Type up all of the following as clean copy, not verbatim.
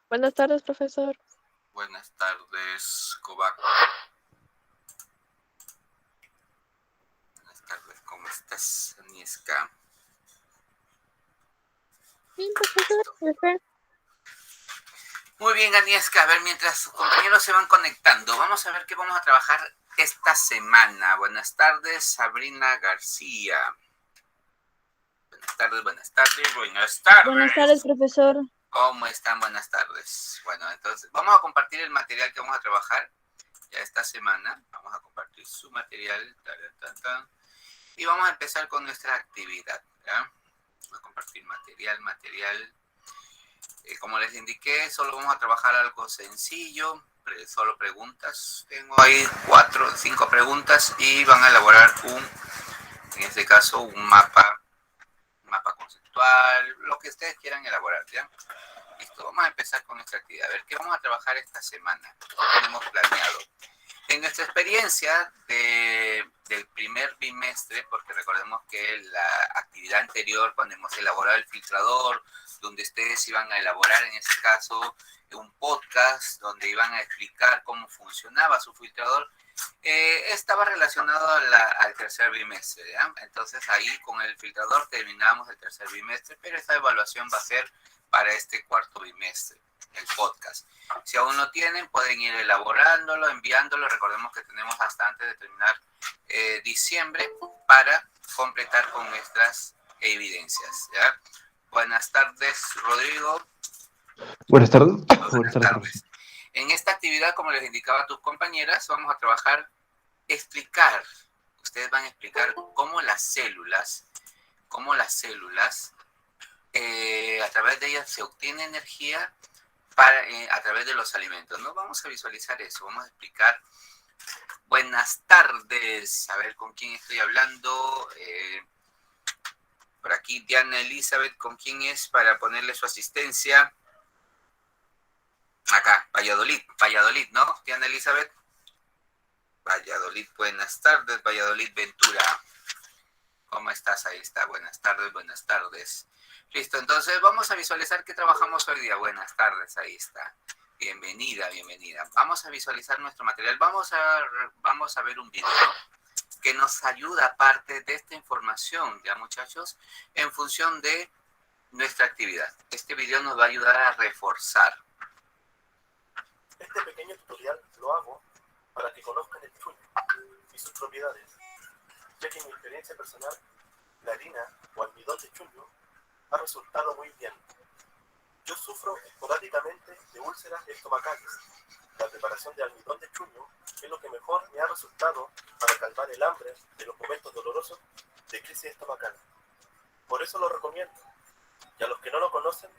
Buenas tardes, profesor. Buenas tardes, Kovac. Buenas tardes, ¿cómo estás, Agnieszka? Bien, profesor. Listo. ¿Usted? Muy bien, Agnieszka. A ver, mientras sus compañeros se van conectando, vamos a ver qué vamos a trabajar esta semana. Buenas tardes, Sabrina García. Buenas tardes, buenas tardes, buenas Buenas tardes, tardes. profesor. ¿Cómo están? Buenas tardes. Bueno, entonces vamos a compartir el material que vamos a trabajar ya esta semana. Vamos a compartir su material. Y vamos a empezar con nuestra actividad. ¿Ya? Voy a compartir material. Como les indiqué, solo vamos a trabajar algo sencillo, solo preguntas. Tengo ahí 5 preguntas y van a elaborar en este caso, un mapa conceptual, lo que ustedes quieran elaborar, ¿ya? Listo, vamos a empezar con nuestra actividad. A ver, ¿qué vamos a trabajar esta semana? ¿Qué tenemos planeado? En nuestra experiencia del primer bimestre, porque recordemos que la actividad anterior, cuando hemos elaborado el filtrador, donde ustedes iban a elaborar en ese caso un podcast, donde iban a explicar cómo funcionaba su filtrador, estaba relacionado al tercer bimestre, ¿ya? Entonces ahí con el filtrador terminamos el tercer bimestre, pero esta evaluación va a ser para este cuarto bimestre, el podcast. Si aún no tienen, pueden ir elaborándolo, enviándolo. Recordemos que tenemos hasta antes de terminar diciembre para completar con nuestras evidencias, ¿ya? Buenas tardes, Rodrigo. Buenas tardes. Buenas Buenas tardes, profesor. tardes. En esta actividad, como les indicaba a tus compañeras, vamos a trabajar, ustedes van a explicar cómo las células, a través de ellas se obtiene energía a través de los alimentos. No vamos a visualizar eso, vamos a explicar. Buenas tardes, a ver con quién estoy hablando. Por aquí Diana Elizabeth, ¿con quién es para ponerle su asistencia? Acá, Valladolid, ¿no? Diana Elizabeth. Valladolid, buenas tardes, Valladolid Ventura. ¿Cómo estás? Ahí está, buenas tardes, buenas tardes. Listo, entonces vamos a visualizar qué trabajamos hoy día. Buenas tardes, ahí está. Bienvenida, bienvenida. Vamos a visualizar nuestro material. Vamos a ver un video que nos ayuda, aparte de esta información, ya muchachos, en función de nuestra actividad. Este video nos va a ayudar a reforzar. Este pequeño tutorial lo hago para que conozcan el chuño y sus propiedades, ya que en mi experiencia personal, la harina o almidón de chuño ha resultado muy bien. Yo sufro esporádicamente de úlceras estomacales. La preparación de almidón de chuño es lo que mejor me ha resultado para calmar el hambre de los momentos dolorosos de crisis estomacal. Por eso lo recomiendo. Y a los que no lo conocen,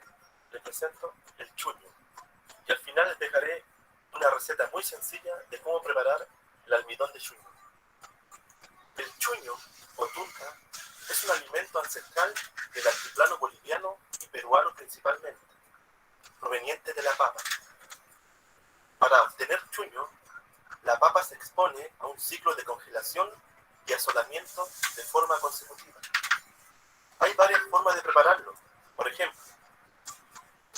les presento el chuño. Y al final les dejaré una receta muy sencilla de cómo preparar el almidón de chuño. El chuño, o tunca, es un alimento ancestral del altiplano boliviano y peruano principalmente, proveniente de la papa. Para obtener chuño, la papa se expone a un ciclo de congelación y asolamiento de forma consecutiva. Hay varias formas de prepararlo. Por ejemplo,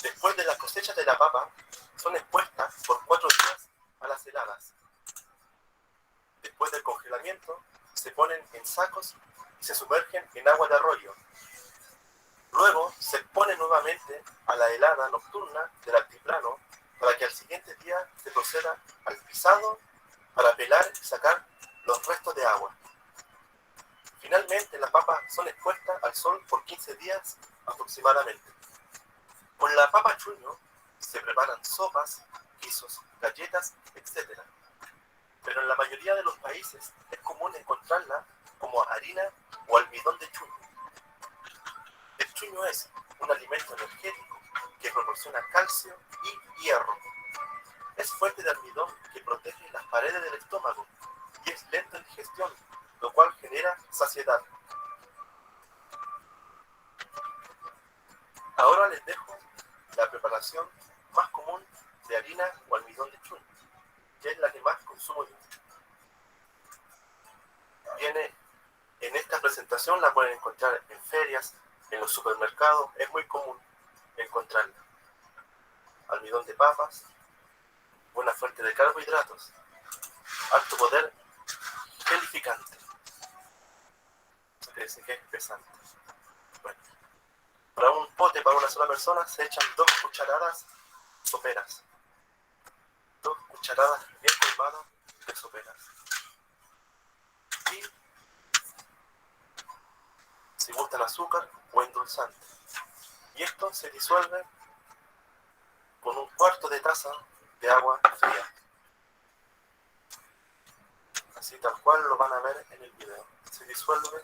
después de la cosecha de la papa, son expuestas por 4 días a las heladas. Después del congelamiento, se ponen en sacos y se sumergen en agua de arroyo. Luego se expone nuevamente a la helada nocturna del altiplano para que al siguiente día se proceda al pisado para pelar y sacar los restos de agua. Finalmente, las papas son expuestas al sol por 15 días aproximadamente. Con la papa chuño se preparan sopas, guisos, galletas, etc. Pero en la mayoría de los países es común encontrarla como harina o almidón de chuño. El chuño es un alimento energético que proporciona calcio y hierro. Es fuente de almidón que protege las paredes del estómago y es lento en digestión, lo cual genera saciedad. Ahora les dejo la preparación más común de harina o almidón de chuño, que es la que más consumo yo. Viene en esta presentación, la pueden encontrar en ferias, en los supermercados, es muy común encontrarla. almidón de papas, buena fuente de carbohidratos, alto poder gelificante. Eso quiere decir que es pesante. Bueno, para un pote para una sola persona se echan 2 cucharadas soperas. 2 cucharadas bien colmadas de soperas. Y si gustan azúcar o endulzante. Y esto se disuelve con 1/4 de taza de agua fría. Así tal cual lo van a ver en el video. Se disuelve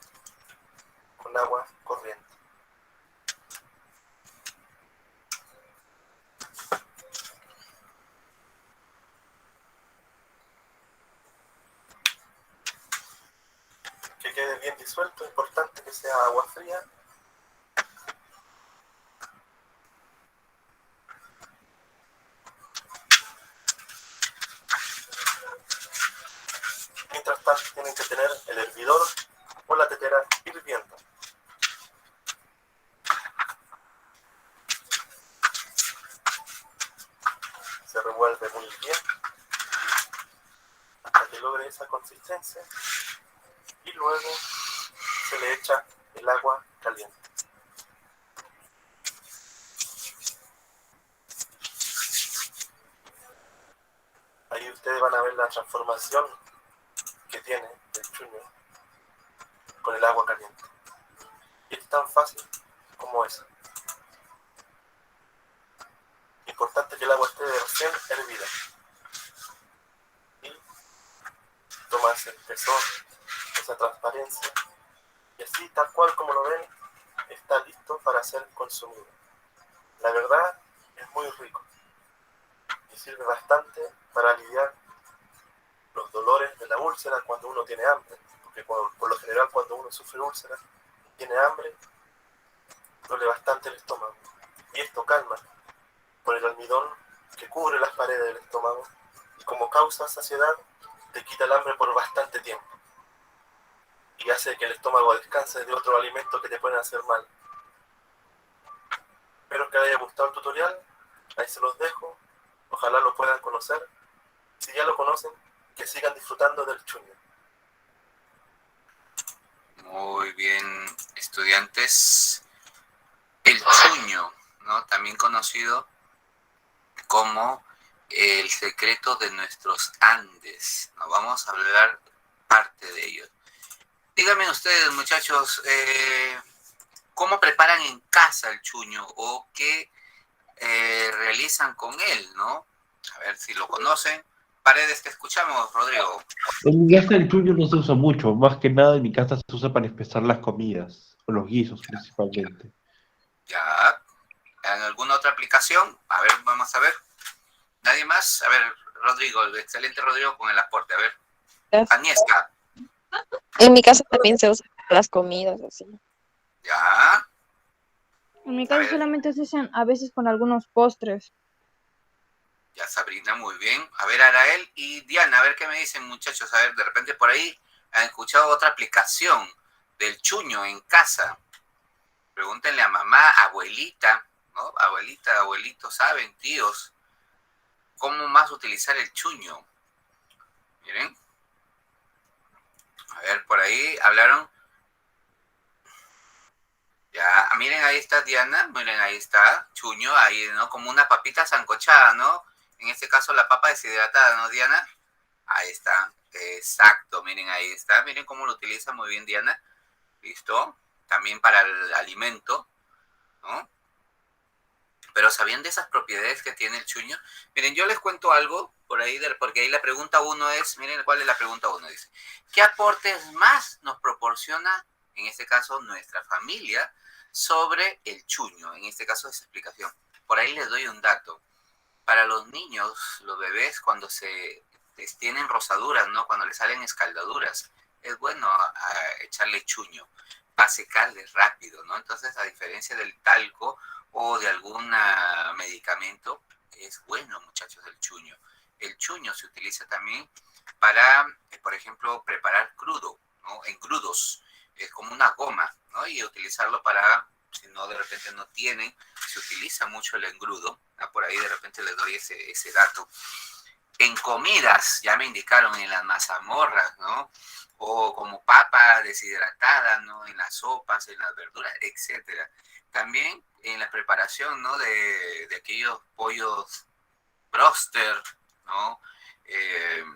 con agua corriente. Que quede bien disuelto, es importante que sea agua fría. Mientras tanto tienen que tener el hervidor o la tetera hirviendo. Se revuelve muy bien hasta que logre esa consistencia y luego se le echa el agua caliente. Ahí ustedes van a ver la transformación que tiene el chuño con el agua caliente. Y es tan fácil como eso. Importante que el agua esté recién hervida. Y toma ese espesor, esa transparencia. Y así, tal cual como lo ven, está listo para ser consumido. La verdad, es muy rico. Y sirve bastante para aliviar los dolores de la úlcera cuando uno tiene hambre. Porque por lo general cuando uno sufre úlcera, tiene hambre, duele bastante el estómago. Y esto calma por el almidón que cubre las paredes del estómago y como causa saciedad, te quita el hambre por bastante tiempo. Y hace que el estómago descanse de otros alimentos que te pueden hacer mal. Espero que les haya gustado el tutorial. Ahí se los dejo. Ojalá lo puedan conocer. Si ya lo conocen, que sigan disfrutando del chuño. Muy bien, estudiantes. El chuño, ¿no? También conocido como el secreto de nuestros Andes. ¿No? Vamos a hablar parte de ello. Díganme ustedes, muchachos, ¿cómo preparan en casa el chuño o qué realizan con él, ¿no? A ver si lo conocen. Paredes, te escuchamos, Rodrigo. En mi casa el chuño no se usa mucho, más que nada en mi casa se usa para espesar las comidas, o los guisos principalmente. Ya. ¿En alguna otra aplicación? A ver, vamos a ver. ¿Nadie más? A ver, Rodrigo, el excelente Rodrigo con el aporte. A ver. Agnieszka. En mi casa también se usan las comidas, así. Ya. En mi A caso ver. solamente se usan a veces con algunos postres. Ya, Sabrina, muy bien. A ver, Arael y Diana, a ver qué me dicen, muchachos. A ver, de repente por ahí han escuchado otra aplicación del chuño en casa. Pregúntenle a mamá, abuelita, ¿no? Abuelita, abuelitos, saben, tíos, cómo más utilizar el chuño. Miren. A ver, por ahí hablaron. Ya, miren, ahí está Diana, miren, ahí está chuño, ahí, ¿no? Como una papita sancochada, ¿no? En este caso la papa deshidratada, ¿no, Diana? Ahí está, exacto, miren, ahí está, miren cómo lo utiliza muy bien Diana, ¿listo? También para el alimento, ¿no? Pero ¿sabían de esas propiedades que tiene el chuño? Miren, yo les cuento algo por ahí, porque ahí la pregunta 1 es, miren cuál es la pregunta 1, dice, ¿qué aportes más nos proporciona, en este caso, nuestra familia, sobre el chuño? En este caso, esa explicación. Por ahí les doy un dato. Para los niños, los bebés, cuando tienen rosaduras, ¿no? Cuando les salen escaldaduras, es bueno echarle chuño. Va a secarles rápido, ¿no? Entonces, a diferencia del talco o de algún medicamento, es bueno, muchachos, el chuño. El chuño se utiliza también para, por ejemplo, preparar crudo, ¿no? En crudos. Es como una goma, ¿no? Y utilizarlo para, no de repente no tienen, se utiliza mucho el engrudo, por ahí de repente les doy ese dato. En comidas, ya me indicaron, en las mazamorras, ¿no? O como papa deshidratada, ¿no? En las sopas, en las verduras, etcétera. También en la preparación, ¿no? De aquellos pollos broster, ¿no?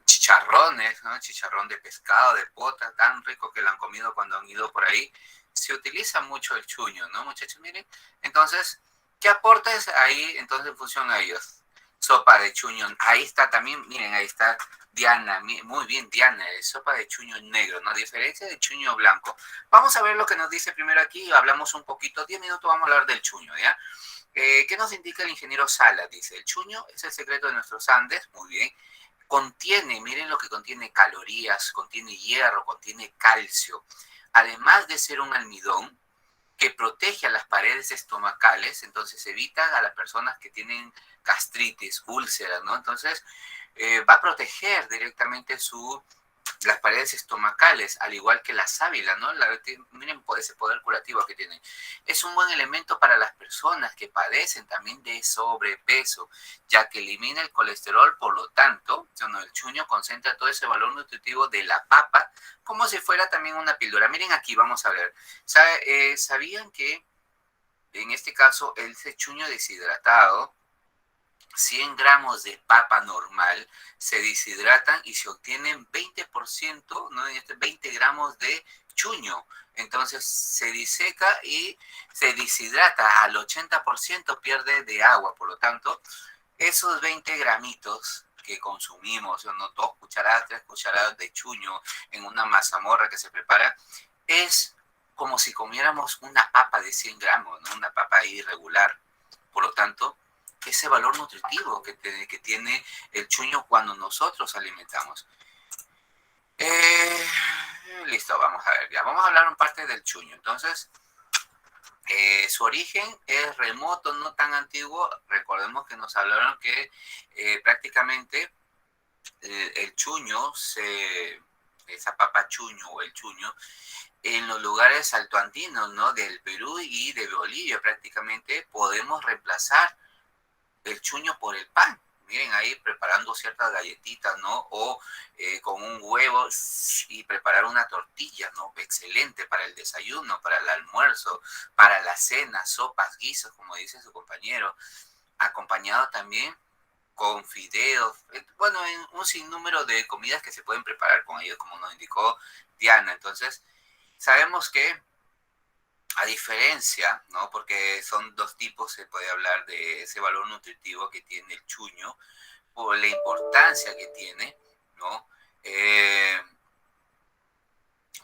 Chicharrones, ¿no? Chicharrón de pescado, de pota, tan rico que lo han comido cuando han ido por ahí. Se utiliza mucho el chuño, ¿no, muchachos? Miren, entonces, ¿qué aportes ahí entonces en función a ellos? Sopa de chuño, ahí está también, miren, ahí está Diana, muy bien Diana, sopa de chuño negro, ¿no? A diferencia de chuño blanco. Vamos a ver lo que nos dice primero aquí, hablamos un poquito, 10 minutos vamos a hablar del chuño, ¿ya? ¿Qué nos indica el ingeniero Sala? Dice, el chuño es el secreto de nuestros Andes, muy bien. Contiene, miren lo que contiene: calorías, contiene hierro, contiene calcio. Además de ser un almidón que protege a las paredes estomacales, entonces evita a las personas que tienen gastritis, úlceras, ¿no? Entonces va a proteger directamente las paredes estomacales, al igual que la sábila, ¿no? Miren ese poder curativo que tiene. Es un buen elemento para las personas que padecen también de sobrepeso, ya que elimina el colesterol, por lo tanto, el chuño concentra todo ese valor nutritivo de la papa, como si fuera también una píldora. Miren aquí, vamos a ver. ¿Sabían que en este caso el chuño deshidratado, 100 gramos de papa normal se deshidratan y se obtienen 20%, ¿no? 20 gramos de chuño. Entonces se diseca y se deshidrata al 80%, pierde de agua. Por lo tanto, esos 20 gramitos que consumimos, ¿no? 2 cucharadas, 3 cucharadas de chuño en una mazamorra que se prepara, es como si comiéramos una papa de 100 gramos, ¿no? Una papa irregular. Por lo tanto, ese valor nutritivo que tiene el chuño cuando nosotros alimentamos. Listo, vamos a ver, ya vamos a hablar un parte del chuño. Entonces, su origen es remoto, no tan antiguo. Recordemos que nos hablaron que prácticamente el chuño, esa papa chuño o el chuño, en los lugares altoandinos, ¿no? Del Perú y de Bolivia prácticamente podemos reemplazar el chuño por el pan. Miren ahí preparando ciertas galletitas, ¿no? O con un huevo y preparar una tortilla, ¿no? Excelente para el desayuno, para el almuerzo, para la cena, sopas, guisos, como dice su compañero. Acompañado también con fideos, bueno, en un sinnúmero de comidas que se pueden preparar con ellos, como nos indicó Diana. Entonces, sabemos que a diferencia, ¿no? Porque son dos tipos, se puede hablar de ese valor nutritivo que tiene el chuño, por la importancia que tiene, ¿no?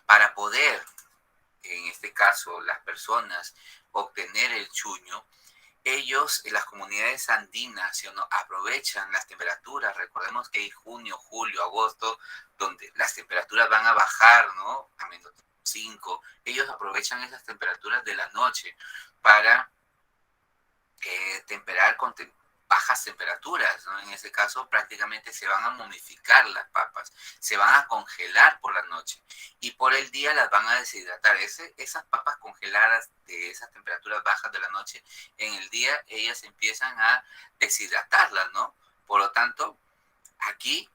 Para poder, en este caso, las personas obtener el chuño, ellos, en las comunidades andinas, ¿sí o no?, aprovechan las temperaturas. Recordemos que hay junio, julio, agosto, donde las temperaturas van a bajar, ¿no? A menos 5. Ellos aprovechan esas temperaturas de la noche para temperar con bajas temperaturas, ¿no? En ese caso prácticamente se van a momificar las papas, se van a congelar por la noche y por el día las van a deshidratar. Esas papas congeladas de esas temperaturas bajas de la noche, en el día ellas empiezan a deshidratarlas, ¿no? Por lo tanto, aquí,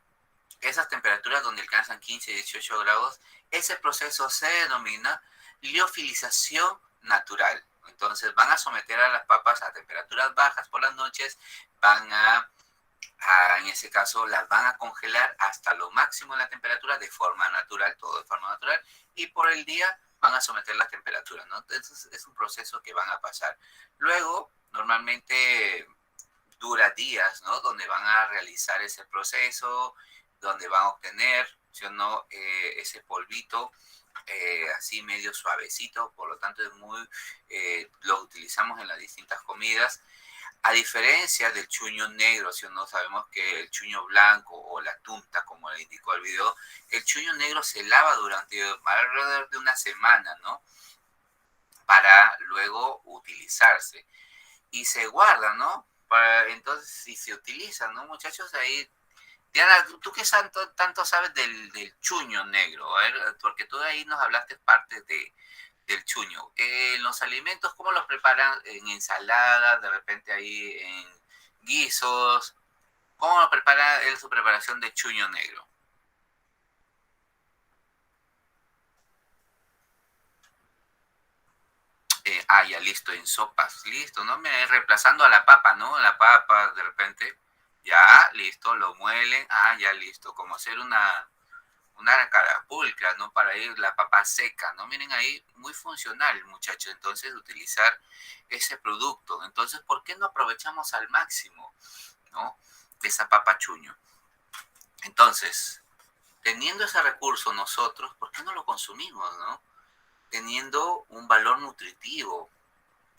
esas temperaturas donde alcanzan 15, 18 grados, ese proceso se denomina liofilización natural. Entonces van a someter a las papas a temperaturas bajas por las noches, en ese caso las van a congelar hasta lo máximo de la temperatura de forma natural, todo de forma natural, y por el día van a someter las temperaturas, ¿no? Entonces es un proceso que van a pasar. Luego, normalmente dura días, ¿no? Donde van a realizar ese proceso, donde van a obtener, ¿sí o no?, ese polvito así medio suavecito. Por lo tanto lo utilizamos en las distintas comidas, a diferencia del chuño negro. Si no, sabemos que el chuño blanco o la tunta, como le indicó el video, el chuño negro se lava durante alrededor de una semana, ¿no? Para luego utilizarse y se guarda, ¿no? Entonces, si se utiliza, ¿no, muchachos? Ahí, Diana, ¿tú qué tanto sabes del chuño negro? A ver, porque tú de ahí nos hablaste parte del chuño. Los alimentos, ¿cómo los preparan? En ensalada, de repente ahí en guisos. ¿Cómo lo prepara él su preparación de chuño negro? Ya listo, en sopas, listo, ¿no? Reemplazando a la papa, ¿no? La papa, de repente, ya, listo, lo muelen, ya listo, como hacer una carapulcra, ¿no? Para ir la papa seca, ¿no? Miren ahí, muy funcional, muchachos, entonces utilizar ese producto. Entonces, ¿por qué no aprovechamos al máximo, ¿no? De esa papa chuño. Entonces, teniendo ese recurso nosotros, ¿por qué no lo consumimos, no? Teniendo un valor nutritivo,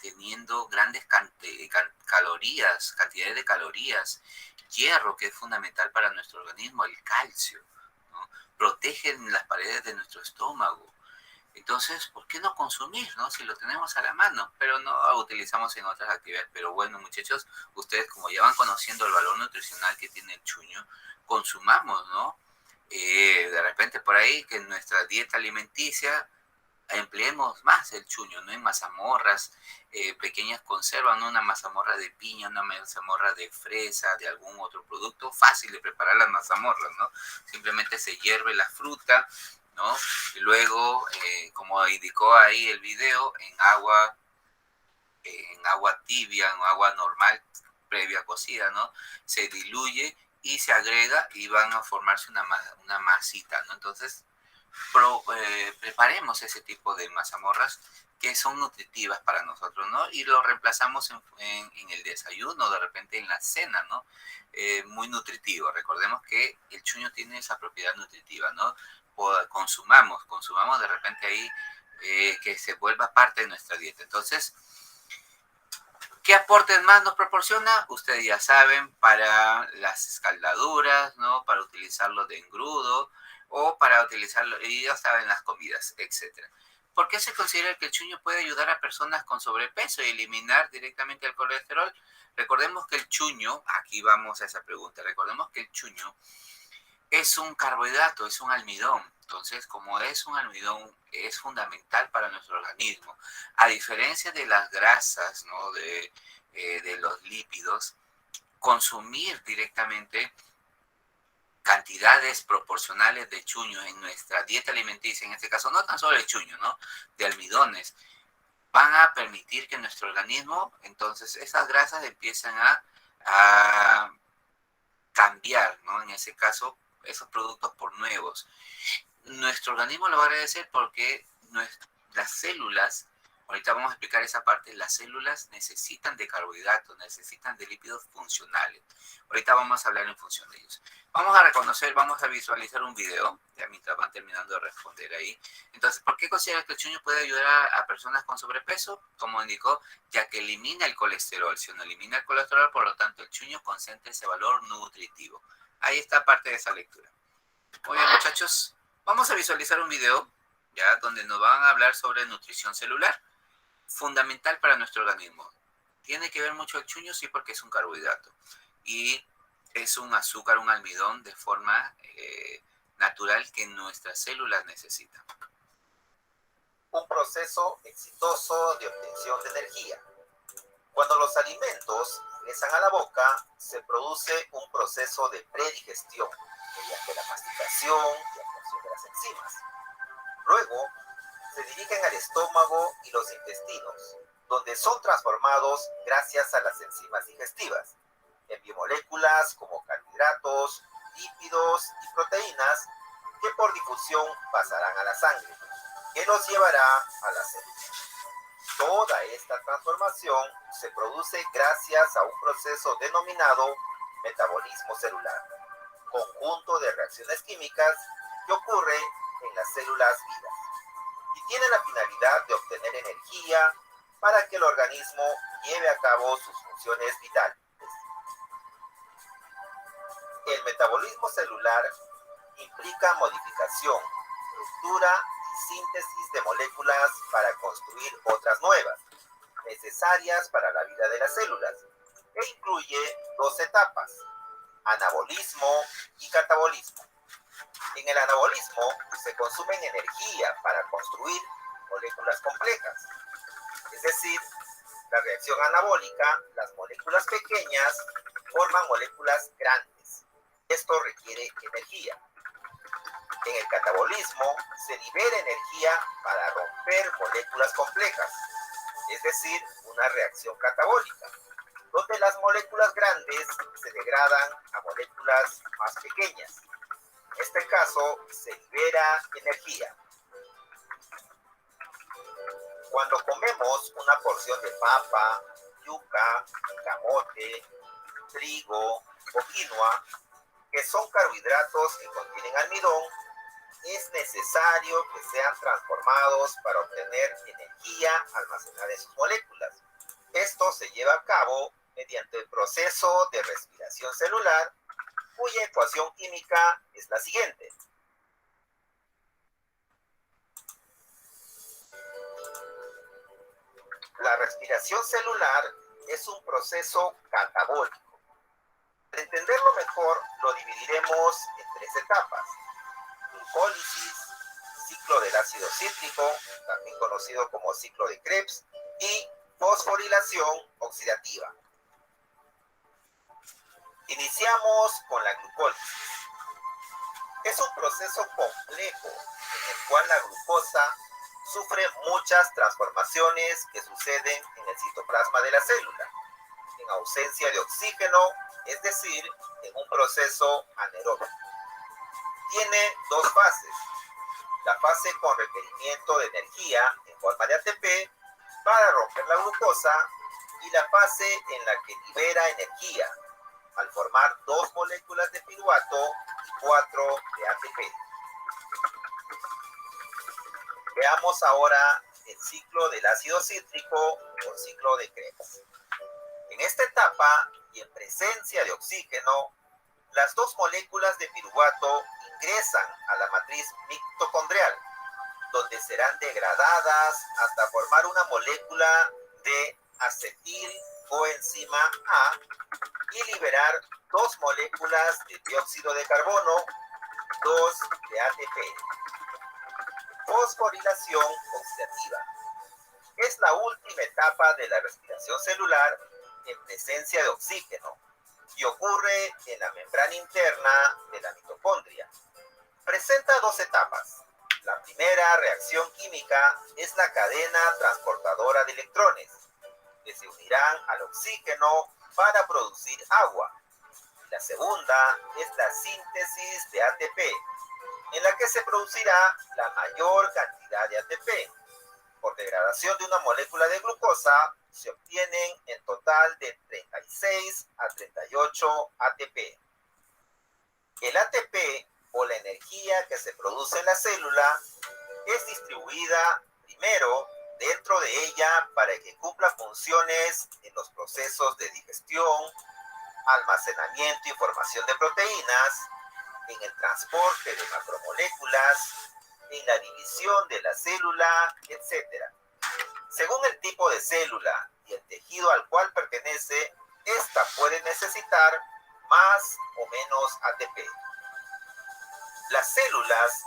teniendo grandes cantidades de calorías, hierro que es fundamental para nuestro organismo, el calcio, ¿no? Protegen las paredes de nuestro estómago. Entonces, ¿por qué no consumir, no? Si lo tenemos a la mano, pero no lo utilizamos en otras actividades. Pero bueno, muchachos, ustedes como ya van conociendo el valor nutricional que tiene el chuño, consumamos, ¿no? De repente por ahí que en nuestra dieta alimenticia empleemos más el chuño, ¿no? En mazamorras, pequeñas conservas, ¿no? Una mazamorra de piña, una mazamorra de fresa, de algún otro producto, fácil de preparar las mazamorras, ¿no? Simplemente se hierve la fruta, ¿no? Y luego, como indicó ahí el video, en agua tibia, en agua normal, previa cocida, ¿no? Se diluye y se agrega y van a formarse una masita, ¿no? Entonces, preparemos ese tipo de mazamorras que son nutritivas para nosotros, ¿no? Y lo reemplazamos en el desayuno, de repente en la cena, ¿no? Muy nutritivo. Recordemos que el chuño tiene esa propiedad nutritiva, ¿no? Consumamos de repente ahí que se vuelva parte de nuestra dieta. Entonces, ¿qué aportes más nos proporciona? Ustedes ya saben, para las escaldaduras, ¿no? Para utilizarlo de engrudo o para utilizarlo, y ya saben, las comidas, etcétera. ¿Por qué se considera que el chuño puede ayudar a personas con sobrepeso y eliminar directamente el colesterol? Recordemos que el chuño, aquí vamos a esa pregunta, recordemos que el chuño es un carbohidrato, es un almidón. Entonces, como es un almidón, es fundamental para nuestro organismo. A diferencia de las grasas, ¿no? De los lípidos, consumir directamente cantidades proporcionales de chuño en nuestra dieta alimenticia, en este caso no tan solo el chuño, ¿no? De almidones, van a permitir que nuestro organismo, entonces esas grasas empiezan a cambiar, ¿no? En ese caso, esos productos por nuevos. Nuestro organismo lo va a agradecer porque las células, ahorita vamos a explicar esa parte, las células necesitan de carbohidratos, necesitan de lípidos funcionales. Ahorita vamos a hablar en función de ellos. Vamos a reconocer, vamos a visualizar un video, ya mientras van terminando de responder ahí. Entonces, ¿por qué consideras que el chuño puede ayudar a personas con sobrepeso? Como indicó, ya que elimina el colesterol. Si no elimina el colesterol, por lo tanto, el chuño concentra ese valor nutritivo. Ahí está parte de esa lectura. Muy bien, muchachos. Vamos a visualizar un video, ya, donde nos van a hablar sobre nutrición celular, fundamental para nuestro organismo. ¿Tiene que ver mucho el chuño? Sí, porque es un carbohidrato. Y es un azúcar, un almidón de forma natural que nuestras células necesitan. Un proceso exitoso de obtención de energía. Cuando los alimentos ingresan a la boca, se produce un proceso de predigestión mediante la masticación y actuación de las enzimas. Luego, se dirigen al estómago y los intestinos, donde son transformados gracias a las enzimas digestivas en biomoléculas como carbohidratos, lípidos y proteínas que por difusión pasarán a la sangre, que los llevará a la célula. Toda esta transformación se produce gracias a un proceso denominado metabolismo celular, conjunto de reacciones químicas que ocurre en las células vivas y tiene la finalidad de obtener energía para que el organismo lleve a cabo sus funciones vitales. El metabolismo celular implica modificación, ruptura y síntesis de moléculas para construir otras nuevas, necesarias para la vida de las células, e incluye dos etapas: anabolismo y catabolismo. En el anabolismo se consumen energía para construir moléculas complejas. Es decir, la reacción anabólica, las moléculas pequeñas forman moléculas grandes. Esto requiere energía. En el catabolismo se libera energía para romper moléculas complejas, es decir, una reacción catabólica, donde las moléculas grandes se degradan a moléculas más pequeñas. En este caso, se libera energía. Cuando comemos una porción de papa, yuca, camote, trigo o quinoa, que son carbohidratos que contienen almidón, es necesario que sean transformados para obtener energía almacenada en sus moléculas. Esto se lleva a cabo mediante el proceso de respiración celular, cuya ecuación química es la siguiente. La respiración celular es un proceso catabólico. Para entenderlo mejor, lo dividiremos en 3 etapas: glucólisis, ciclo del ácido cítrico, también conocido como ciclo de Krebs, y fosforilación oxidativa. Iniciamos con la glucólisis. Es un proceso complejo en el cual la glucosa sufre muchas transformaciones que suceden en el citoplasma de la célula, en ausencia de oxígeno, es decir, en un proceso anaeróbico. Tiene 2 fases: la fase con requerimiento de energía en forma de ATP para romper la glucosa, y la fase en la que libera energía al formar 2 moléculas de piruvato y 4 de ATP. Veamos ahora el ciclo del ácido cítrico o ciclo de Krebs. En esta etapa, y en presencia de oxígeno, las 2 moléculas de piruvato ingresan a la matriz mitocondrial, donde serán degradadas hasta formar una molécula de acetil coenzima A y liberar 2 moléculas de dióxido de carbono, 2 de ATP. Fosforilación oxidativa. Es la última etapa de la respiración celular en presencia de oxígeno y ocurre en la membrana interna de la mitocondria. Presenta 2 etapas. La primera reacción química es la cadena transportadora de electrones, que se unirán al oxígeno para producir agua. La segunda es la síntesis de ATP, en la que se producirá la mayor cantidad de ATP. Por degradación de una molécula de glucosa, se obtienen en total de 36 a 38 ATP. El ATP, o la energía que se produce en la célula, es distribuida primero dentro de ella para que cumpla funciones en los procesos de digestión, almacenamiento y formación de proteínas, en el transporte de macromoléculas, en la división de la célula, etc. Según el tipo de célula y el tejido al cual pertenece, esta puede necesitar más o menos ATP. Las células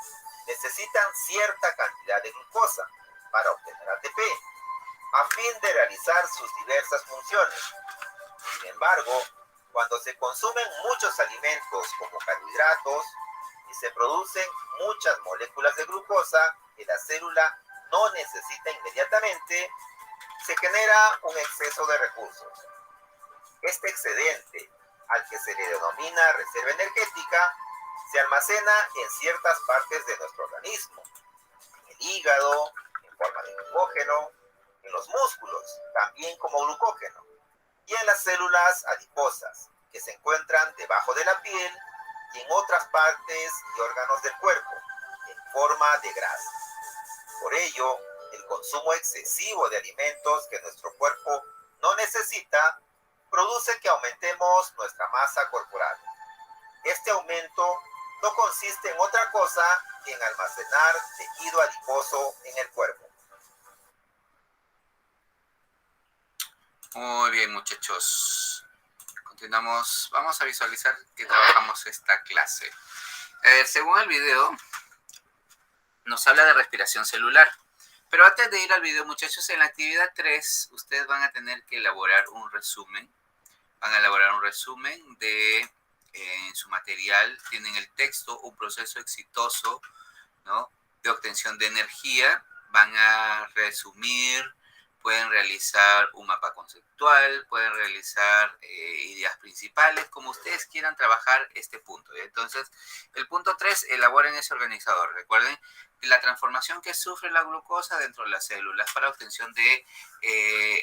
necesitan cierta cantidad de glucosa para obtener ATP, a fin de realizar sus diversas funciones. Sin embargo, cuando se consumen muchos alimentos como carbohidratos y se producen muchas moléculas de glucosa que la célula no necesita inmediatamente, se genera un exceso de recursos. Este excedente, al que se le denomina reserva energética, se almacena en ciertas partes de nuestro organismo: en el hígado, en forma de glucógeno, en los músculos, también como glucógeno, y en las células adiposas, que se encuentran debajo de la piel, y en otras partes y órganos del cuerpo, en forma de grasa. Por ello, el consumo excesivo de alimentos que nuestro cuerpo no necesita produce que aumentemos nuestra masa corporal. Este aumento no consiste en otra cosa que en almacenar tejido adiposo en el cuerpo. Muy bien, muchachos. Continuamos. Vamos a visualizar que trabajamos esta clase. Según el video, nos habla de respiración celular. Pero antes de ir al video, muchachos, en la actividad 3, ustedes van a tener que elaborar un resumen. Van a elaborar un resumen de, en su material, tienen el texto, un proceso exitoso, ¿no?, de obtención de energía. Van a resumir, pueden realizar un mapa conceptual, pueden realizar ideas principales, como ustedes quieran trabajar este punto. Entonces, el punto 3, elaboren ese organizador. Recuerden la transformación que sufre la glucosa dentro de las células para obtención de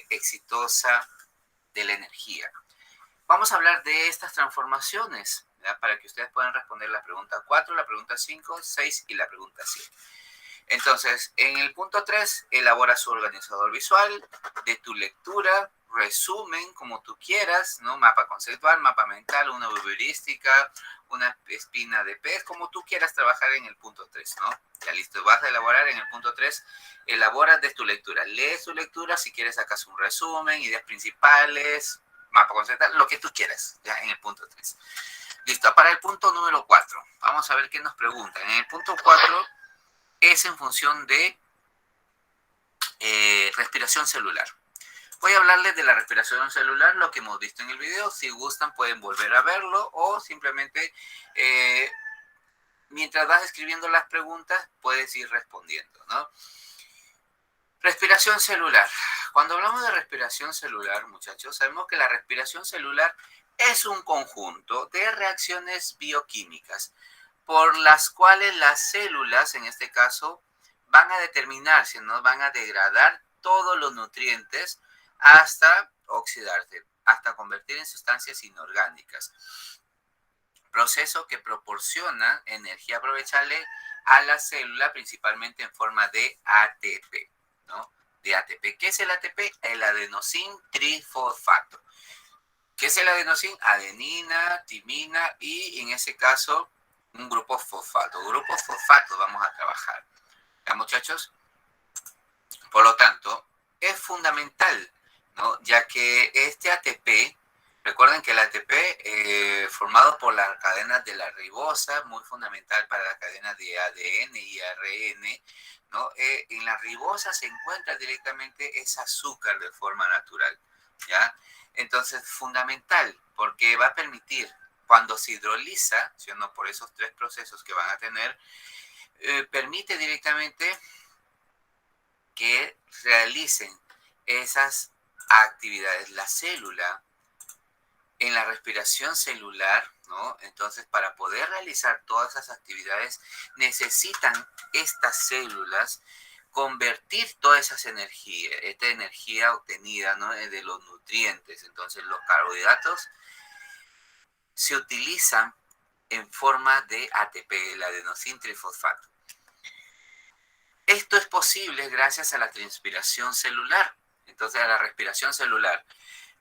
exitosa de la energía. Vamos a hablar de estas transformaciones, ¿ya?, para que ustedes puedan responder la pregunta 4, la pregunta 5, 6 y la pregunta 7. Entonces, en el punto 3, elabora su organizador visual de tu lectura, resumen como tú quieras, ¿no? Mapa conceptual, mapa mental, una heurística, una espina de pez, como tú quieras trabajar en el punto 3, ¿no? Ya listo, vas a elaborar en el punto 3, elabora de tu lectura. Lees tu lectura, si quieres sacas un resumen, ideas principales, mapa conceptual, lo que tú quieras, ya en el punto 3. Listo, para el punto número 4, vamos a ver qué nos preguntan. En el punto 4 es en función de respiración celular. Voy a hablarles de la respiración celular, lo que hemos visto en el video. Si gustan pueden volver a verlo o simplemente mientras vas escribiendo las preguntas puedes ir respondiendo, ¿no? Respiración celular. Cuando hablamos de respiración celular, muchachos, sabemos que la respiración celular es un conjunto de reacciones bioquímicas por las cuales las células, en este caso, van a determinarse, ¿no? Van a degradar todos los nutrientes hasta oxidarse, hasta convertir en sustancias inorgánicas. Proceso que proporciona energía aprovechable a la célula, principalmente en forma de ATP, ¿no? De ATP. ¿Qué es el ATP? El adenosín trifosfato. ¿Qué es el adenosín? Adenina, timina y, en ese caso, un grupo fosfato. Grupos fosfatos vamos a trabajar. ¿Ya, muchachos? Por lo tanto, es fundamental, ¿no? Ya que este ATP, recuerden que el ATP formado por las cadenas de la ribosa, muy fundamental para las cadenas de ADN y ARN, ¿no? En la ribosa se encuentra directamente ese azúcar de forma natural, ¿ya? Entonces, fundamental, porque va a permitir, cuando se hidroliza, ¿sí o no?, por esos 3 procesos que van a tener, permite directamente que realicen esas actividades. La célula, en la respiración celular, ¿no? Entonces, para poder realizar todas esas actividades, necesitan estas células convertir toda esa energía, esta energía obtenida, ¿no?, de los nutrientes. Entonces, los carbohidratos se utilizan en forma de ATP, el adenosín trifosfato. Esto es posible gracias a la transpiración celular, entonces a la respiración celular.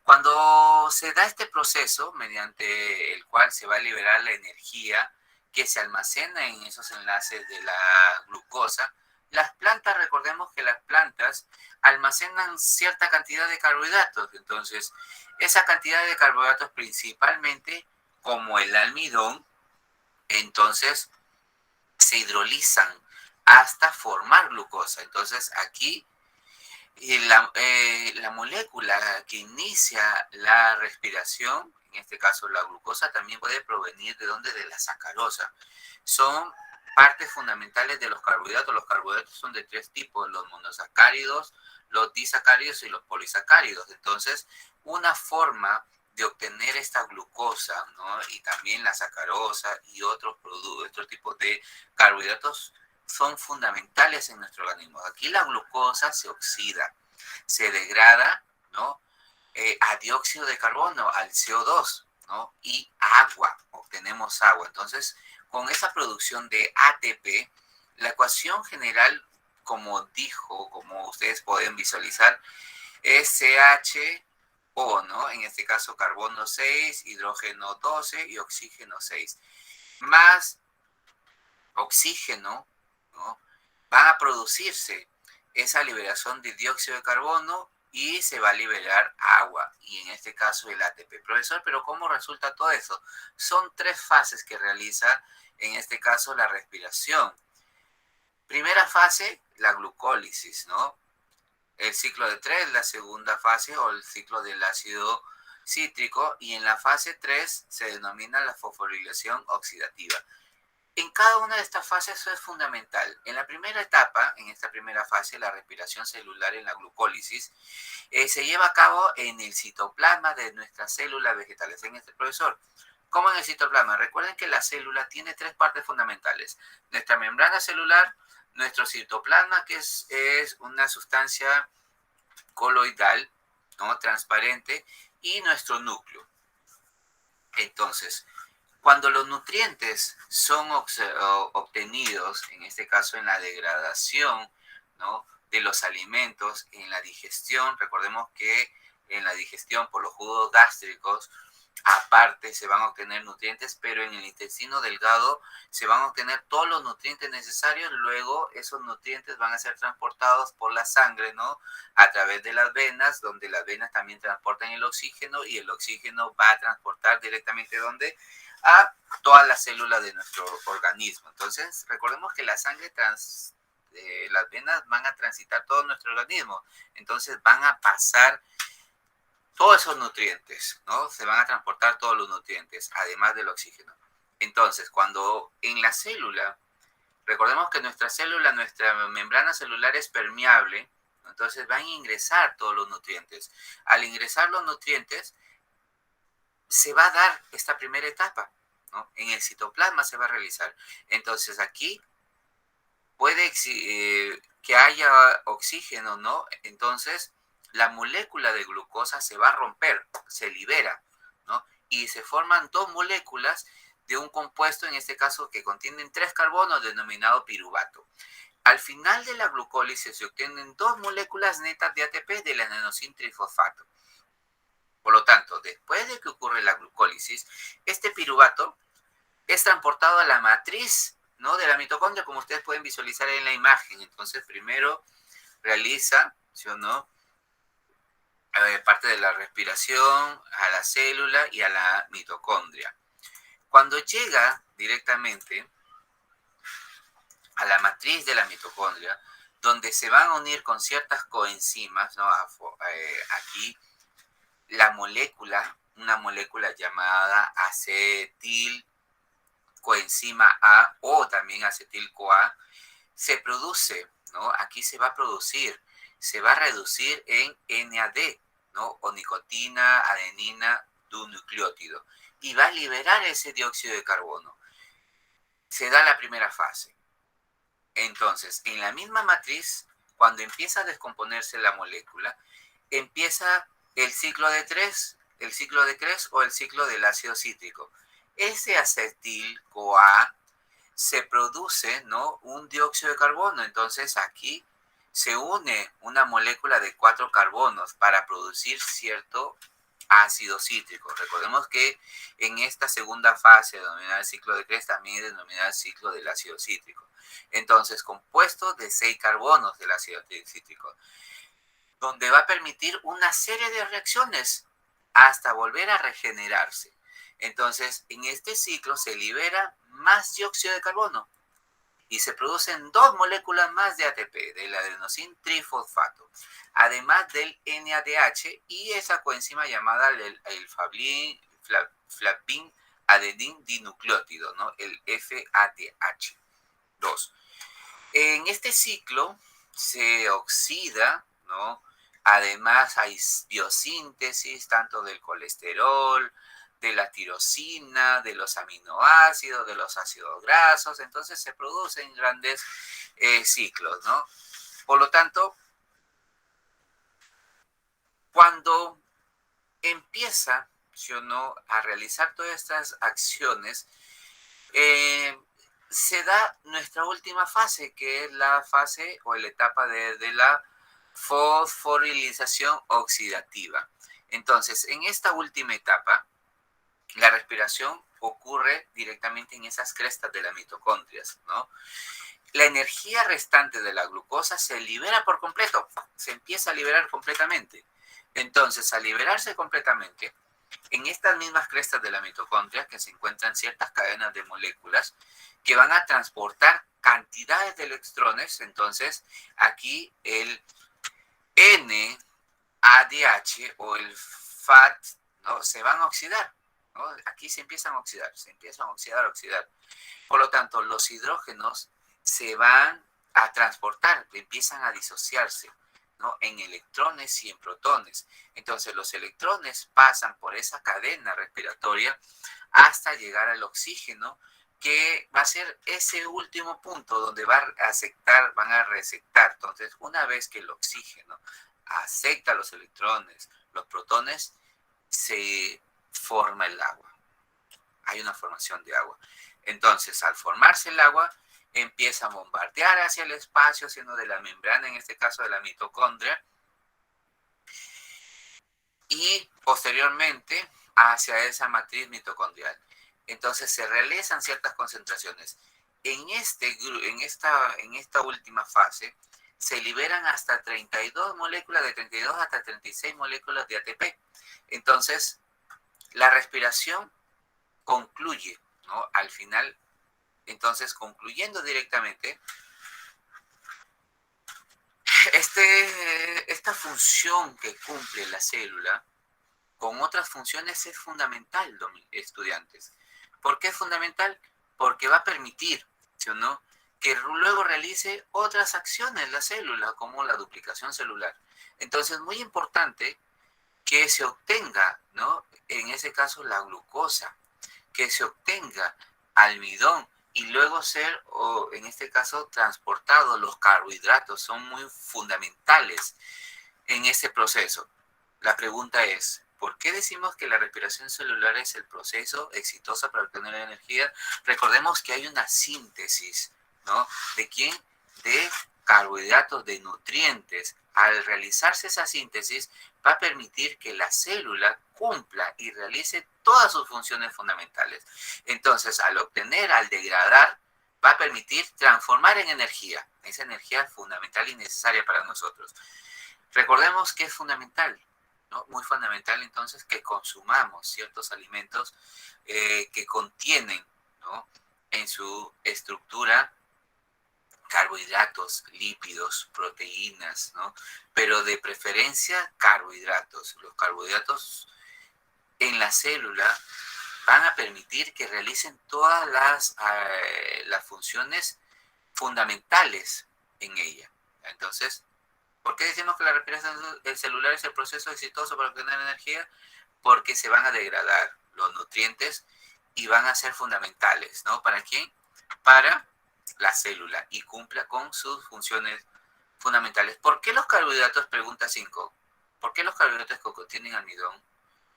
Cuando se da este proceso, mediante el cual se va a liberar la energía que se almacena en esos enlaces de la glucosa, las plantas, recordemos que las plantas almacenan cierta cantidad de carbohidratos. Entonces, esa cantidad de carbohidratos principalmente, como el almidón, entonces se hidrolizan hasta formar glucosa. Entonces, aquí la molécula que inicia la respiración, en este caso la glucosa, también puede provenir de ¿dónde? De la sacarosa. Son partes fundamentales de los carbohidratos. Los carbohidratos son de 3 tipos: los monosacáridos, los disacáridos y los polisacáridos. Entonces, una forma de obtener esta glucosa, ¿no?, y también la sacarosa y otros productos, otros tipos de carbohidratos, son fundamentales en nuestro organismo. Aquí la glucosa se oxida, se degrada, ¿no?, a dióxido de carbono, al CO2, ¿no?, y agua, obtenemos agua. Entonces, con esa producción de ATP, la ecuación general, como ustedes pueden visualizar, es CHO, ¿no?, en este caso carbono 6, hidrógeno 12 y oxígeno 6, más oxígeno, ¿no?, va a producirse esa liberación de dióxido de carbono y se va a liberar agua, y en este caso el ATP. Profesor, ¿pero cómo resulta todo eso? Son 3 fases que realiza, en este caso, la respiración. Primera fase, la glucólisis, ¿no? El ciclo de 3, la segunda fase o el ciclo del ácido cítrico, y en la fase 3 se denomina la fosforilación oxidativa. En cada una de estas fases eso es fundamental. En la primera etapa, en esta primera fase, la respiración celular en la glucólisis, se lleva a cabo en el citoplasma de nuestras células vegetales. En este profesor, ¿cómo en el citoplasma? Recuerden que la célula tiene tres partes fundamentales. Nuestra membrana celular, nuestro citoplasma, que es una sustancia coloidal, ¿no? Transparente, y nuestro núcleo. Entonces, cuando los nutrientes son obtenidos, en este caso en la degradación, ¿no?, de los alimentos, en la digestión, recordemos que en la digestión por los jugos gástricos, aparte se van a obtener nutrientes, pero en el intestino delgado se van a obtener todos los nutrientes necesarios. Luego esos nutrientes van a ser transportados por la sangre, ¿no?, a través de las venas, donde las venas también transportan el oxígeno, y el oxígeno va a transportar directamente ¿dónde? A todas las células de nuestro organismo. Entonces, recordemos que la sangre las venas van a transitar todo nuestro organismo. Entonces, van a pasar todos esos nutrientes, ¿no? Se van a transportar todos los nutrientes, además del oxígeno. Entonces, cuando en la célula, recordemos que nuestra célula, nuestra membrana celular es permeable, entonces van a ingresar todos los nutrientes. Al ingresar los nutrientes, se va a dar esta primera etapa, ¿no? En el citoplasma se va a realizar. Entonces, aquí puede que haya oxígeno, ¿no? Entonces, la molécula de glucosa se va a romper, se libera, ¿no? Y se forman dos moléculas de un compuesto, en este caso, que contienen 3 carbonos, denominado piruvato. Al final de la glucólisis se obtienen 2 moléculas netas de ATP del adenosín trifosfato. Por lo tanto, después de que ocurre la glucólisis, este piruvato es transportado a la matriz, ¿no?, de la mitocondria, como ustedes pueden visualizar en la imagen. Entonces, primero realiza, ¿sí o no?, parte de la respiración a la célula y a la mitocondria. Cuando llega directamente a la matriz de la mitocondria, donde se van a unir con ciertas coenzimas, ¿no? Aquí la molécula, una molécula llamada acetilcoenzima A, o también acetil-CoA, se produce, ¿no? Aquí se va a producir, se va a reducir en NAD, ¿no?, o nicotina, adenina, dinucleótido, y va a liberar ese dióxido de carbono. Se da la primera fase. Entonces, en la misma matriz, cuando empieza a descomponerse la molécula, empieza el ciclo de Krebs o el ciclo del ácido cítrico. Ese acetil-CoA se produce, ¿no?, un dióxido de carbono. Entonces, aquí se une una molécula de 4 carbonos para producir cierto ácido cítrico. Recordemos que en esta segunda fase, denominada el ciclo de Krebs, también es denominada el ciclo del ácido cítrico. Entonces, compuesto de 6 carbonos del ácido cítrico, donde va a permitir una serie de reacciones hasta volver a regenerarse. Entonces, en este ciclo se libera más dióxido de carbono y se producen 2 moléculas más de ATP, del adenosín trifosfato, además del NADH y esa coenzima llamada el flavin adenin dinucleótido, ¿no?, el FADH2. En este ciclo se oxida, ¿no? Además hay biosíntesis tanto del colesterol, de la tirosina, de los aminoácidos, de los ácidos grasos. Entonces se producen grandes ciclos, ¿no? Por lo tanto, cuando empieza, ¿sí o no?, a realizar todas estas acciones, se da nuestra última fase, que es la fase o la etapa de la fosforilización oxidativa. Entonces, en esta última etapa, la respiración ocurre directamente en esas crestas de las mitocondrias, ¿no? La energía restante de la glucosa se libera por completo, se empieza a liberar completamente. Entonces, al liberarse completamente, en estas mismas crestas de la mitocondria, que se encuentran ciertas cadenas de moléculas que van a transportar cantidades de electrones, entonces aquí el NADH o el FAT, ¿no?, se van a oxidar, ¿no? Aquí se empiezan a oxidar, oxidar. Por lo tanto, los hidrógenos se van a transportar, empiezan a disociarse, ¿no?, en electrones y en protones. Entonces, los electrones pasan por esa cadena respiratoria hasta llegar al oxígeno, que va a ser ese último punto donde van a reaceptar. Entonces, una vez que el oxígeno acepta los electrones, los protones, se forma el agua. Hay una formación de agua. Entonces, al formarse el agua, empieza a bombardear hacia el espacio, siendo de la membrana, en este caso de la mitocondria, y posteriormente hacia esa matriz mitocondrial. Entonces se realizan ciertas concentraciones. En esta última fase se liberan hasta 32 moléculas, de 32 hasta 36 moléculas de ATP. Entonces, la respiración concluye, ¿no?, al final. Entonces, concluyendo directamente, esta función que cumple la célula con otras funciones es fundamental, estudiantes. ¿Por qué es fundamental? Porque va a permitir, ¿sí o no?, que luego realice otras acciones la célula, como la duplicación celular. Entonces, muy importante que se obtenga, ¿no?, en ese caso la glucosa, que se obtenga almidón, y luego ser, o en este caso, transportados los carbohidratos. Son muy fundamentales en este proceso. La pregunta es, ¿por qué decimos que la respiración celular es el proceso exitoso para obtener energía? Recordemos que hay una síntesis, ¿no?, ¿de quién? De carbohidratos, de nutrientes. Al realizarse esa síntesis, va a permitir que la célula cumpla y realice todas sus funciones fundamentales. Entonces, al degradar, va a permitir transformar en energía, esa energía fundamental y necesaria para nosotros. Recordemos que es fundamental, ¿no?, muy fundamental, entonces, que consumamos ciertos alimentos que contienen, ¿no?, en su estructura carbohidratos, lípidos, proteínas, ¿no?, pero de preferencia carbohidratos. Los carbohidratos en la célula van a permitir que realicen todas las funciones fundamentales en ella. Entonces, ¿por qué decimos que la respiración celular es el proceso exitoso para obtener energía? Porque se van a degradar los nutrientes y van a ser fundamentales, ¿no? ¿Para quién? Para la célula, y cumpla con sus funciones fundamentales. ¿Por qué los carbohidratos, pregunta 5, por qué los carbohidratos que contienen almidón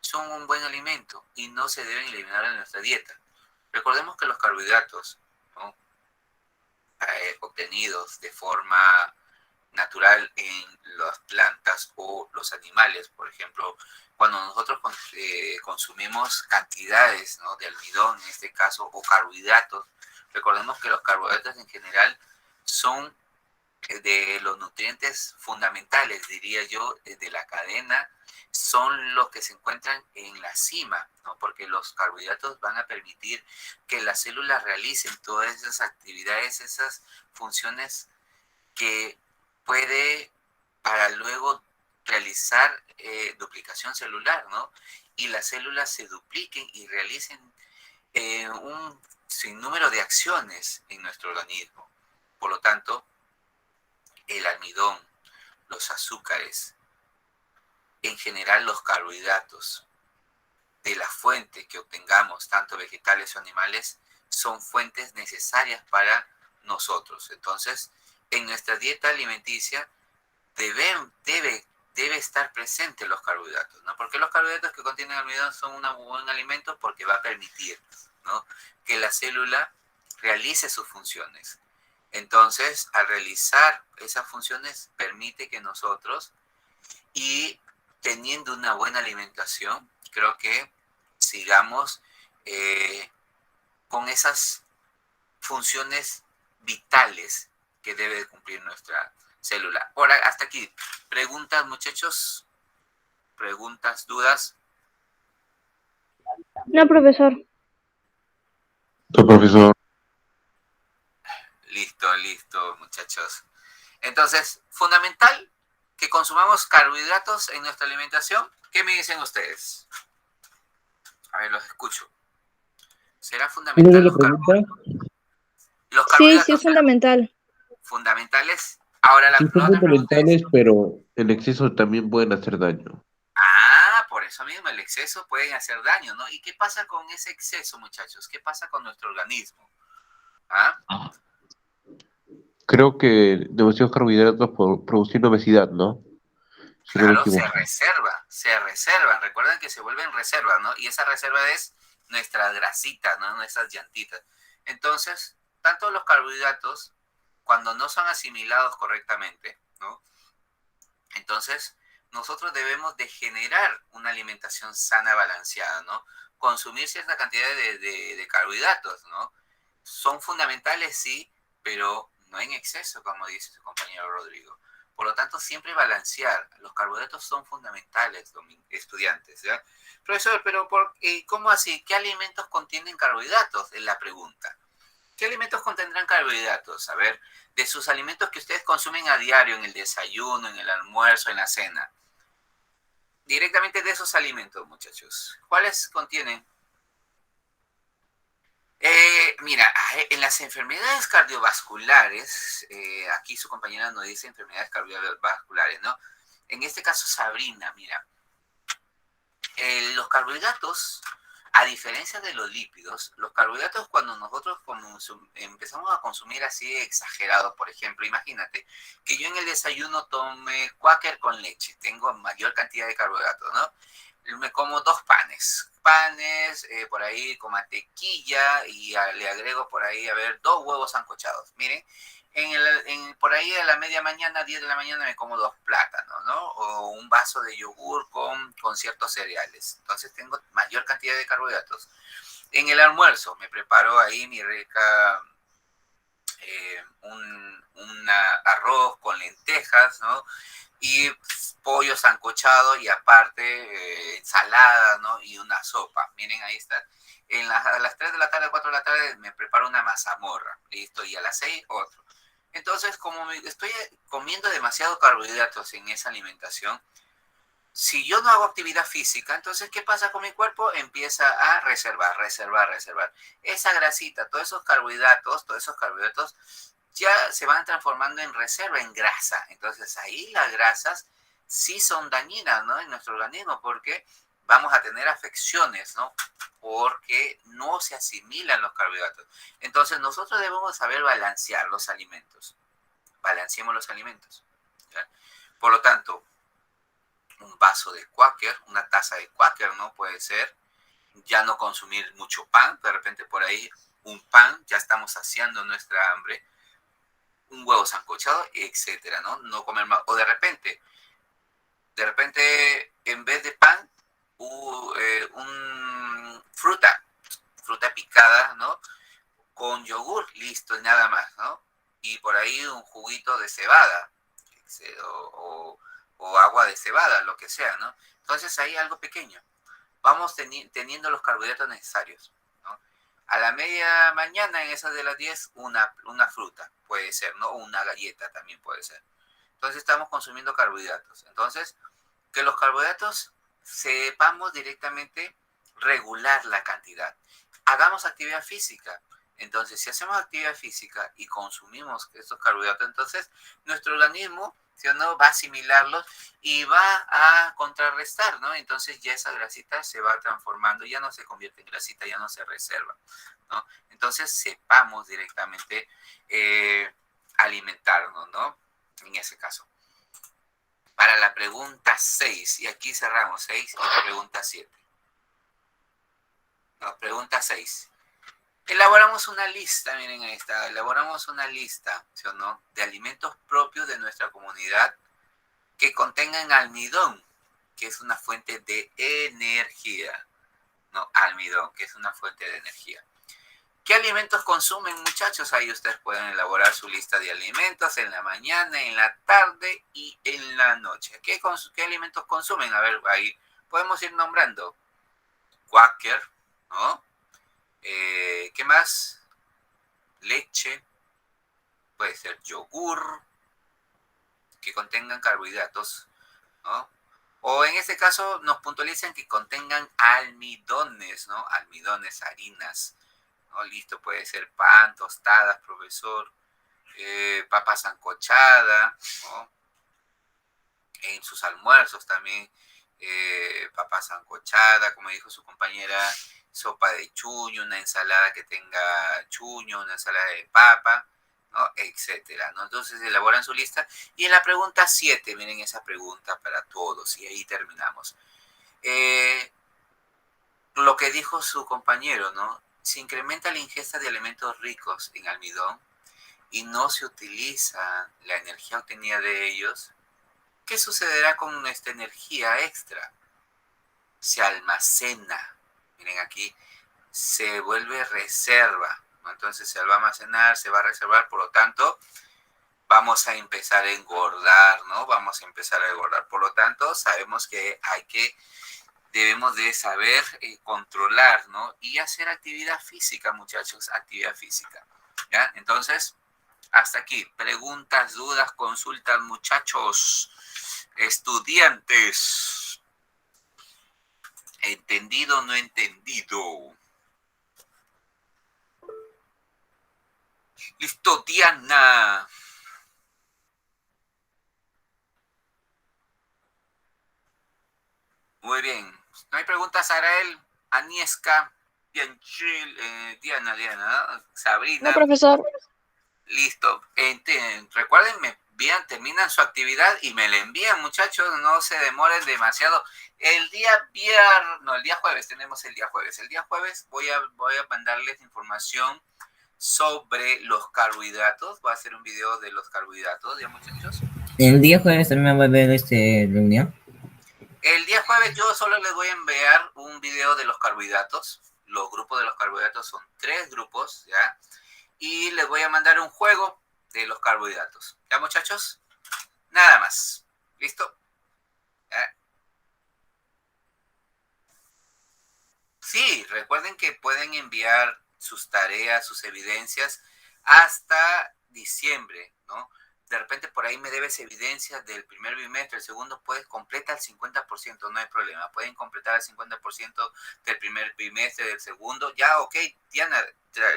son un buen alimento y no se deben eliminar de nuestra dieta? Recordemos que los carbohidratos, ¿no?, obtenidos de forma natural en las plantas o los animales, por ejemplo, cuando nosotros consumimos cantidades, ¿no?, de almidón, en este caso, o carbohidratos, recordemos que los carbohidratos en general son de los nutrientes fundamentales, diría yo, de la cadena, son los que se encuentran en la cima, ¿no?, porque los carbohidratos van a permitir que las células realicen todas esas actividades, esas funciones que puede, para luego realizar duplicación celular, ¿no?, y las células se dupliquen y realicen un sinnúmero de acciones en nuestro organismo. Por lo tanto, el almidón, los azúcares, en general los carbohidratos, de la fuente que obtengamos, tanto vegetales o animales, son fuentes necesarias para nosotros. Entonces, en nuestra dieta alimenticia debe estar presente los carbohidratos, ¿no? Porque los carbohidratos que contienen almidón son un buen alimento, porque va a permitir, ¿no?, que la célula realice sus funciones. Entonces, al realizar esas funciones, permite que nosotros, y teniendo una buena alimentación, creo que sigamos con esas funciones vitales que debe cumplir nuestra célula. Ahora, hasta aquí. ¿Preguntas, muchachos? ¿Preguntas, dudas? No, profesor. Profesor. Listo. listo, muchachos. Entonces, fundamental que consumamos carbohidratos en nuestra alimentación. ¿Qué me dicen ustedes? A ver, los escucho. ¿Será ¿Una fundamental buena los pregunta? los Sí, sí es carbohidratos? ¿Serán fundamental. fundamentales? Ahora Sí, la son otra pregunta es, fundamentales, pero en exceso también pueden hacer daño. por eso mismo el exceso puede hacer daño, ¿no? ¿Y qué pasa con ese exceso, muchachos? ¿Qué pasa con nuestro organismo? ¿Ah? Creo que demasiados carbohidratos produciendo obesidad, ¿no? Si no me Claro, equivoco. se reservan. Recuerden que se vuelven reservas, ¿no? Y esa reserva es nuestra grasita, ¿no? Nuestras llantitas. Entonces, tanto los carbohidratos, cuando no son asimilados correctamente, ¿no? Entonces, nosotros debemos de generar una alimentación sana, balanceada, ¿no? Consumir cierta cantidad de carbohidratos, ¿no? Son fundamentales, sí, pero no en exceso, como dice su compañero Rodrigo. Por lo tanto, siempre balancear. Los carbohidratos son fundamentales, estudiantes, ¿ya? Profesor, pero ¿cómo así? ¿Qué alimentos contienen carbohidratos? Es la pregunta. ¿Qué alimentos contendrán carbohidratos? A ver, de sus alimentos que ustedes consumen a diario, en el desayuno, en el almuerzo, en la cena. Directamente de esos alimentos, muchachos. ¿Cuáles contienen? Mira, en las enfermedades cardiovasculares, aquí su compañera nos dice enfermedades cardiovasculares, ¿no? En este caso, Sabrina, mira, los carbohidratos, a diferencia de los lípidos, los carbohidratos cuando nosotros empezamos a consumir así exagerados, por ejemplo, imagínate que yo en el desayuno tome Quaker con leche, tengo mayor cantidad de carbohidratos, ¿no? Me como 2 panes, por ahí con mantequilla y le agrego por ahí, a ver, 2 huevos sancochados. Miren, por ahí a la media mañana, 10 de la mañana, me como 2 plátanos, ¿no? O un vaso de yogur con ciertos cereales. Entonces tengo mayor cantidad de carbohidratos. En el almuerzo me preparo ahí mi rica, un arroz con lentejas, ¿no? Y pollo sancochado y aparte ensalada, ¿no? Y una sopa. Miren, ahí está. A las 3 de la tarde, 4 de la tarde, me preparo una mazamorra. Listo. Y a las 6, otro. Entonces, como estoy comiendo demasiado carbohidratos en esa alimentación, si yo no hago actividad física, entonces, ¿qué pasa con mi cuerpo? Empieza a reservar. Esa grasita, todos esos carbohidratos ya se van transformando en reserva, en grasa. Entonces, ahí las grasas sí son dañinas, ¿no? En nuestro organismo, porque vamos a tener afecciones, ¿no? Porque no se asimilan los carbohidratos. Entonces, nosotros debemos saber balancear los alimentos. Balanceemos los alimentos, ¿ya? Por lo tanto, un vaso de Quaker, una taza de Quaker, ¿no? Puede ser. Ya no consumir mucho pan, de repente por ahí un pan, ya estamos saciando nuestra hambre. Un huevo sancochado, etcétera, ¿no? No comer más. O de repente, en vez de pan, fruta picada, ¿no? Con yogur, listo, y nada más, ¿no? Y por ahí un juguito de cebada, o agua de cebada, lo que sea, ¿no? Entonces ahí algo pequeño. Vamos teniendo los carbohidratos necesarios, ¿no? A la media mañana, en esas de las 10, una fruta, puede ser, ¿no? O una galleta también puede ser. Entonces estamos consumiendo carbohidratos. Entonces, que los carbohidratos sepamos directamente regular la cantidad. Hagamos actividad física. Entonces, si hacemos actividad física y consumimos estos carbohidratos, entonces nuestro organismo, ¿sí o no?, va a asimilarlos y va a contrarrestar, ¿no? Entonces ya esa grasita se va transformando, ya no se convierte en grasita, ya no se reserva, ¿no? Entonces sepamos directamente alimentarnos, ¿no? En ese caso. Para la pregunta 6, y aquí cerramos 6 y la pregunta 7. No, pregunta 6. Elaboramos una lista, miren ahí está, elaboramos una lista, ¿sí o no?, de alimentos propios de nuestra comunidad que contengan almidón, que es una fuente de energía. No, almidón, que es una fuente de energía. ¿Qué alimentos consumen, muchachos? Ahí ustedes pueden elaborar su lista de alimentos en la mañana, en la tarde y en la noche. ¿Qué alimentos consumen? A ver, ahí podemos ir nombrando. Quaker, ¿no? ¿Qué más? Leche, puede ser yogur, que contengan carbohidratos, ¿no? O en este caso nos puntualizan que contengan almidones, ¿no? Almidones, harinas, ¿no? Listo, puede ser pan, tostadas, profesor, papa sancochada, ¿no? En sus almuerzos también, papa sancochada, como dijo su compañera, sopa de chuño, una ensalada que tenga chuño, una ensalada de papa, ¿no? Etcétera, ¿no? Entonces elaboran su lista. Y en la pregunta 7, miren esa pregunta para todos, y ahí terminamos. Lo que dijo su compañero, ¿no? Se incrementa la ingesta de alimentos ricos en almidón y no se utiliza la energía obtenida de ellos. ¿Qué sucederá con esta energía extra? Se almacena. Miren aquí, se vuelve reserva, ¿no? Entonces se va a almacenar, se va a reservar, por lo tanto, vamos a empezar a engordar, ¿no? Vamos a empezar a engordar. Por lo tanto, sabemos que debemos de saber controlar, ¿no? Y hacer actividad física, muchachos, actividad física, ¿ya? Entonces, hasta aquí. Preguntas, dudas, consultas, muchachos, estudiantes. ¿Entendido o no entendido? Listo, Diana. Muy bien. ¿No hay preguntas, Arael? Aniesca, Diana, ¿no? Sabrina. No, profesor. Listo. Recuerden, terminan su actividad y me la envían, muchachos. No se demoren demasiado. El día jueves, tenemos el día jueves. El día jueves voy a mandarles información sobre los carbohidratos. Voy a hacer un video de los carbohidratos, ¿ya, muchachos? ¿El día jueves también va a haber reunión? El día jueves yo solo les voy a enviar un video de los carbohidratos. Los grupos de los carbohidratos son 3 grupos, ¿ya? Y les voy a mandar un juego de los carbohidratos. ¿Ya, muchachos? Nada más. ¿Listo? ¿Ya? Sí, recuerden que pueden enviar sus tareas, sus evidencias hasta diciembre, ¿no? De repente por ahí me debes evidencias del primer bimestre, el segundo puedes completar el 50%, no hay problema. Pueden completar el 50% del primer bimestre, del segundo. Ya, ok, Diana,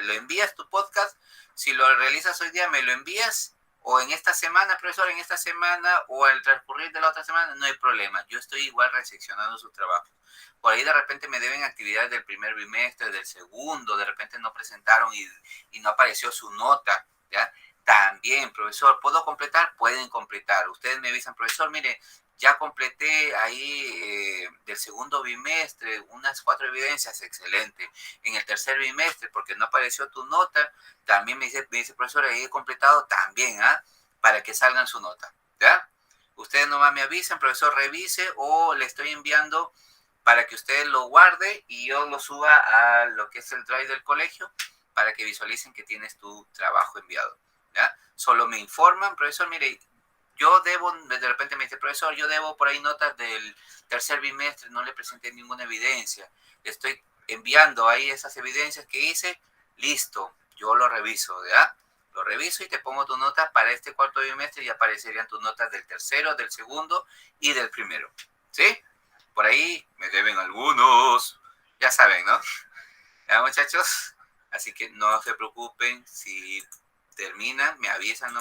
lo envías tu podcast. Si lo realizas hoy día, me lo envías. O en esta semana, profesor, en esta semana, o al transcurrir de la otra semana, no hay problema. Yo estoy igual recepcionando su trabajo. Por ahí de repente me deben actividades del primer bimestre, del segundo, de repente no presentaron y no apareció su nota, ¿ya? También, profesor, ¿puedo completar? Pueden completar. Ustedes me avisan, profesor, mire, ya completé ahí del segundo bimestre unas 4 evidencias, excelente. En el tercer bimestre, porque no apareció tu nota, también me dice profesor, ahí he completado también, ¿ah? Para que salgan su nota, ¿ya? Ustedes nomás me avisan, profesor, revise, o le estoy enviando para que ustedes lo guarde y yo lo suba a lo que es el drive del colegio para que visualicen que tienes tu trabajo enviado, ¿ya? Solo me informan, profesor, mire, yo debo, de repente me dice, profesor, yo debo por ahí notas del tercer bimestre, no le presenté ninguna evidencia, le estoy enviando ahí esas evidencias que hice, listo, yo lo reviso, ¿ya? Lo reviso y te pongo tu nota para este cuarto bimestre y aparecerían tus notas del tercero, del segundo y del primero, ¿sí? Por ahí me deben algunos, ya saben, ¿no? ¿Ya, muchachos? Así que no se preocupen, si terminan, me avisan, ¿no?